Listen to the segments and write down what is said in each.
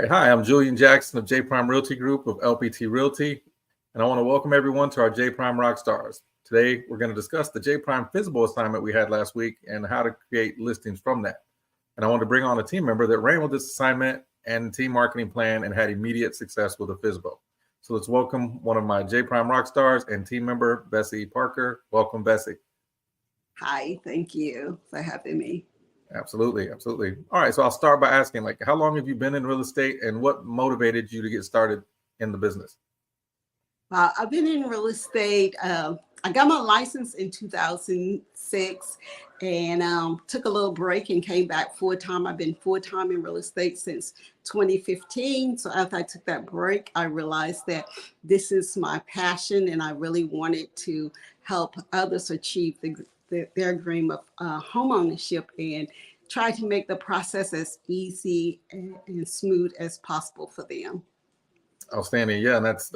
right. Hi, I'm Julian Jackson of J Prime Realty Group of LPT Realty, and I want to welcome everyone to our J Prime Rockstars. Today, we're going to discuss the J Prime FSBO assignment we had last week and how to create listings from that. And I want to bring on a team member that ran with this assignment and team marketing plan and had immediate success with a FSBO. So let's welcome one of my J Prime Rockstars and team member, Bessie Parker. Welcome, Bessie. Hi, thank you for having me. Absolutely, absolutely. All right, so I'll start by asking, how long have you been in real estate and what motivated you to get started in the business? I've been in real estate. I got my license in 2006 and took a little break and came back full-time. I've been full-time in real estate since 2015. So after I took that break, I realized that this is my passion and I really wanted to help others achieve their dream of home ownership and try to make the process as easy and smooth as possible for them. Outstanding. Yeah, and that's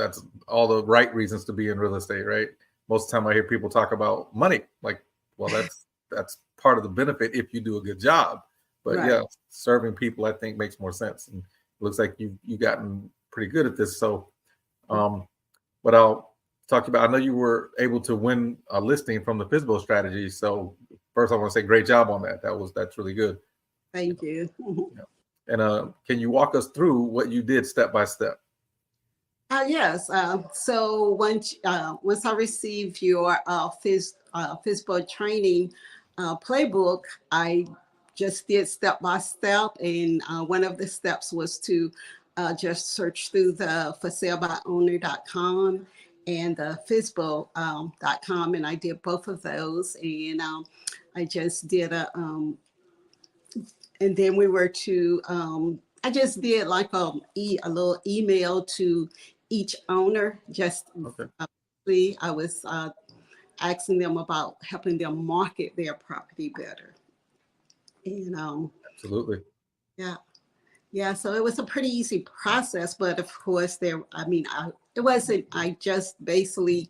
all the right reasons to be in real estate, right? Most of the time I hear people talk about money. That's part of the benefit if you do a good job. But right. Yeah, serving people I think makes more sense. And it looks like you've gotten pretty good at this. So what I'll talk about, I know you were able to win a listing from the FSBO strategy. So first I want to say great job on that. That's really good. Thank you. Yeah. And can you walk us through what you did step by step? Yes. So once I received your FSBO training playbook, I just did step by step. And one of the steps was to just search through the ForSaleByOwner.com and the FSBO.com. And I did both of those. And I just did and then we were to, I just did like a little email to each owner. Just I was asking them about helping them market their property better. And absolutely. Yeah. So it was a pretty easy process, but of course it wasn't. I just basically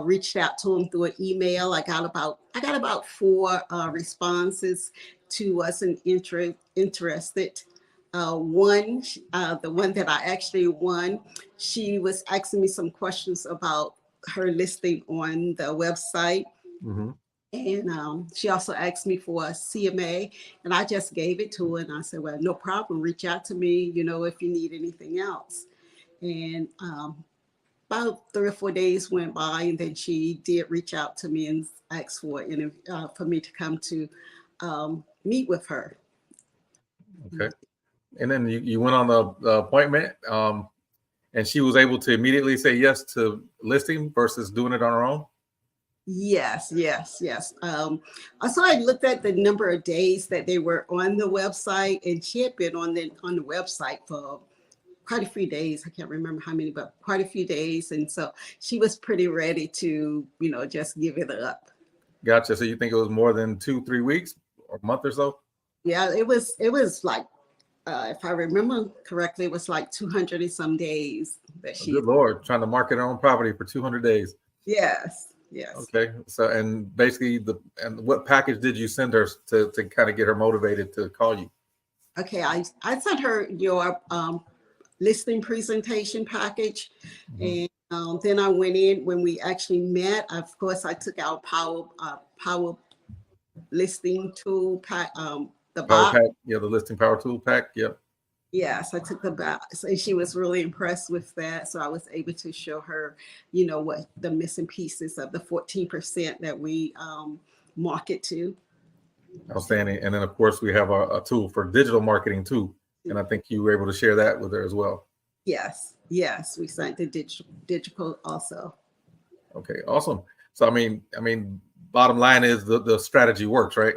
reached out to them through an email. I got about 4 responses to wasn't interested. One, the one that I actually won, she was asking me some questions about her listing on the website. Mm-hmm. And she also asked me for a CMA, and I just gave it to her. And I said, well, no problem. Reach out to me, if you need anything else. And about 3 or 4 days went by, and then she did reach out to me and asked for me to come to meet with her. Okay. And then you went on the appointment, and she was able to immediately say yes to listing versus doing it on her own? Yes. So I looked at the number of days that they were on the website, and she had been on the website for quite a few days. I can't remember how many, but quite a few days. And so she was pretty ready to, just give it up. Gotcha. So you think it was more than 2-3 weeks or a month or so? Yeah, it was like, if I remember correctly, it was like 200 and some days that she. Good Lord, trying to market her own property for 200 days. Yes. Okay. So, and basically what package did you send her to kind of get her motivated to call you? Okay. I sent her your listing presentation package. Mm-hmm. And then I went in when we actually met. Of course, I took our power listing tool pack, the power pack. Yeah, the listing power tool pack. Yep. Yes, I took the box, and she was really impressed with that. So I was able to show her, what the missing pieces of the 14% that we market to. Outstanding. And then, of course, we have a tool for digital marketing too. And I think you were able to share that with her as well. Yes. We signed the digital also. Okay, awesome. So, I mean, bottom line is the strategy works, right?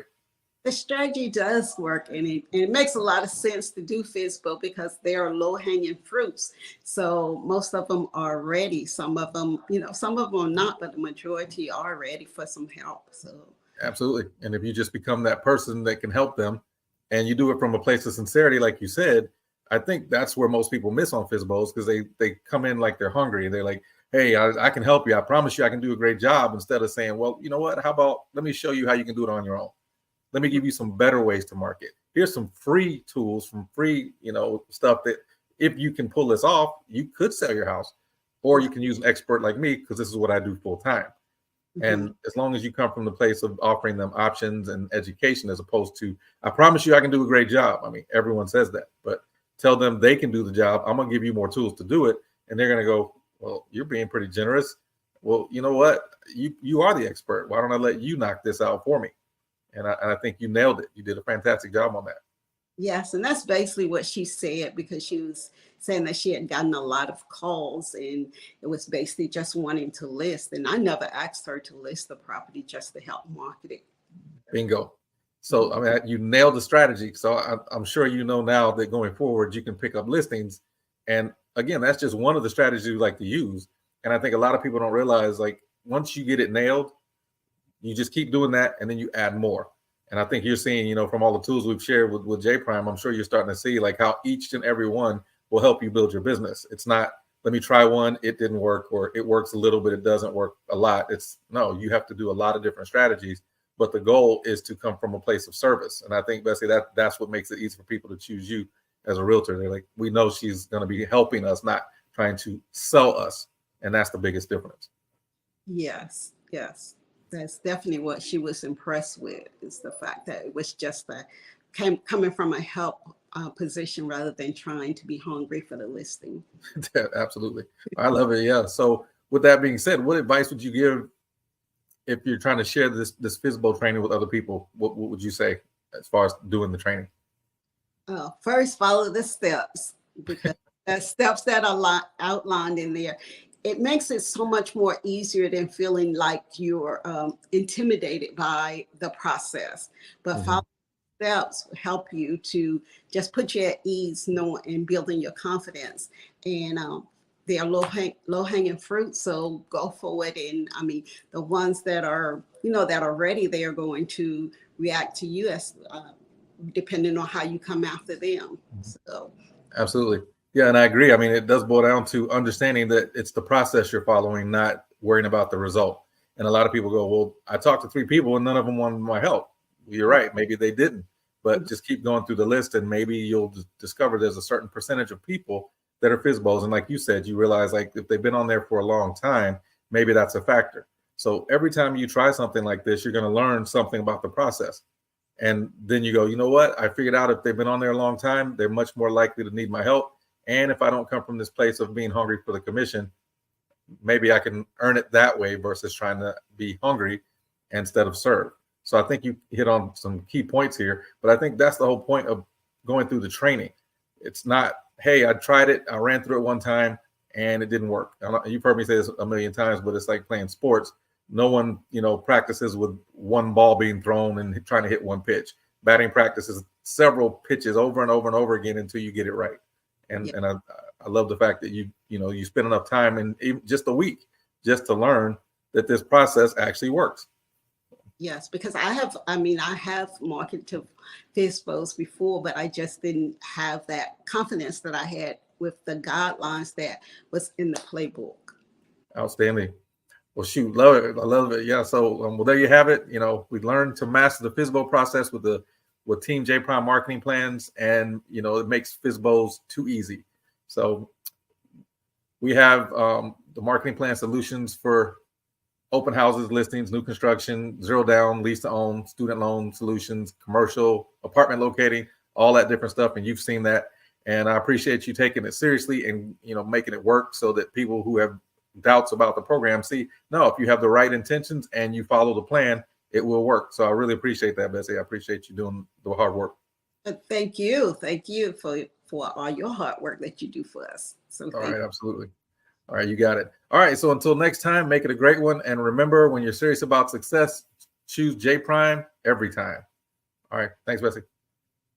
The strategy does work, and it makes a lot of sense to do FSBO because they are low-hanging fruits. So most of them are ready. Some of them are not, but the majority are ready for some help. So absolutely. And if you just become that person that can help them, and you do it from a place of sincerity, like you said, I think that's where most people miss on FSBOs, because they come in like they're hungry. They're like, hey, I can help you. I promise you I can do a great job, instead of saying, well, you know what? How about let me show you how you can do it on your own. Let me give you some better ways to market. here's some free tools, from free, stuff that if you can pull this off, you could sell your house, or you can use an expert like me, because this is what I do full time. And as long as you come from the place of offering them options and education, as opposed to, I promise you I can do a great job. I mean, everyone says that, but tell them they can do the job. I'm going to give you more tools to do it. And they're going to go, well, you're being pretty generous. Well, you know what? You are the expert. Why don't I let you knock this out for me? And I think you nailed it. You did a fantastic job on that. Yes, and that's basically what she said, because she was saying that she had gotten a lot of calls, and it was basically just wanting to list. And I never asked her to list the property, just to help market it. Bingo. So, I mean, you nailed the strategy. So I'm sure you know now that going forward, you can pick up listings. And again, that's just one of the strategies you like to use. And I think a lot of people don't realize, like, once you get it nailed, you just keep doing that, and then you add more. And I think you're seeing, from all the tools we've shared with J Prime, I'm sure you're starting to see like how each and every one will help you build your business. It's not, let me try one, it didn't work, or it works a little bit, it doesn't work a lot. It's no, you have to do a lot of different strategies, but the goal is to come from a place of service. And I think, Bessie, that's what makes it easy for people to choose you as a realtor. They're like, we know she's going to be helping us, not trying to sell us. And that's the biggest difference. Yes. That's definitely what she was impressed with, is the fact that it was just coming from a help position rather than trying to be hungry for the listing. Yeah, absolutely. I love it. Yeah. So with that being said, what advice would you give if you're trying to share this FSBO training with other people? What would you say as far as doing the training? First, follow the steps, because the steps that are outlined in there, it makes it so much more easier than feeling like you're intimidated by the process. But follow steps help you to just put you at ease, knowing and building your confidence. And they are low hanging fruit, so go forward. And I mean, the ones that are that are ready, they are going to react to you as depending on how you come after them. So absolutely. Yeah, and I agree. I mean, it does boil down to understanding that it's the process you're following, not worrying about the result. And a lot of people go, well, I talked to 3 people and none of them wanted my help. Well, you're right. Maybe they didn't, but just keep going through the list, and maybe you'll discover there's a certain percentage of people that are FSBOs. And like you said, you realize, like, if they've been on there for a long time, maybe that's a factor. So every time you try something like this, you're going to learn something about the process. And then you go, you know what? I figured out if they've been on there a long time, they're much more likely to need my help. And if I don't come from this place of being hungry for the commission, maybe I can earn it that way versus trying to be hungry instead of serve. So I think you hit on some key points here, but I think that's the whole point of going through the training. It's not, hey, I tried it, I ran through it one time and it didn't work. You've heard me say this a million times, but it's like playing sports. No one, practices with one ball being thrown and trying to hit one pitch. Batting practices several pitches over and over and over again until you get it right. And I love the fact that you spend enough time in even just a week just to learn that this process actually works. Yes, because I have marketed to FSBOs before, but I just didn't have that confidence that I had with the guidelines that was in the playbook. Outstanding. Well, shoot, love it. I love it. Yeah. So, well, there you have it. We learned to master the FSBO process with Team J Prime marketing plans, and it makes FSBOs too easy. So we have the marketing plan solutions for open houses, listings, new construction, zero down, lease to own, student loan solutions, commercial, apartment locating, all that different stuff. And you've seen that. And I appreciate you taking it seriously and making it work, so that people who have doubts about the program see, no, if you have the right intentions and you follow the plan, it will work. So I really appreciate that, Bessie. I appreciate you doing the hard work. Thank you for all your hard work that you do for us. So all right, absolutely. All right, you got it. All right, so until next time, make it a great one. And remember, when you're serious about success, choose J Prime every time. All right, thanks, Bessie.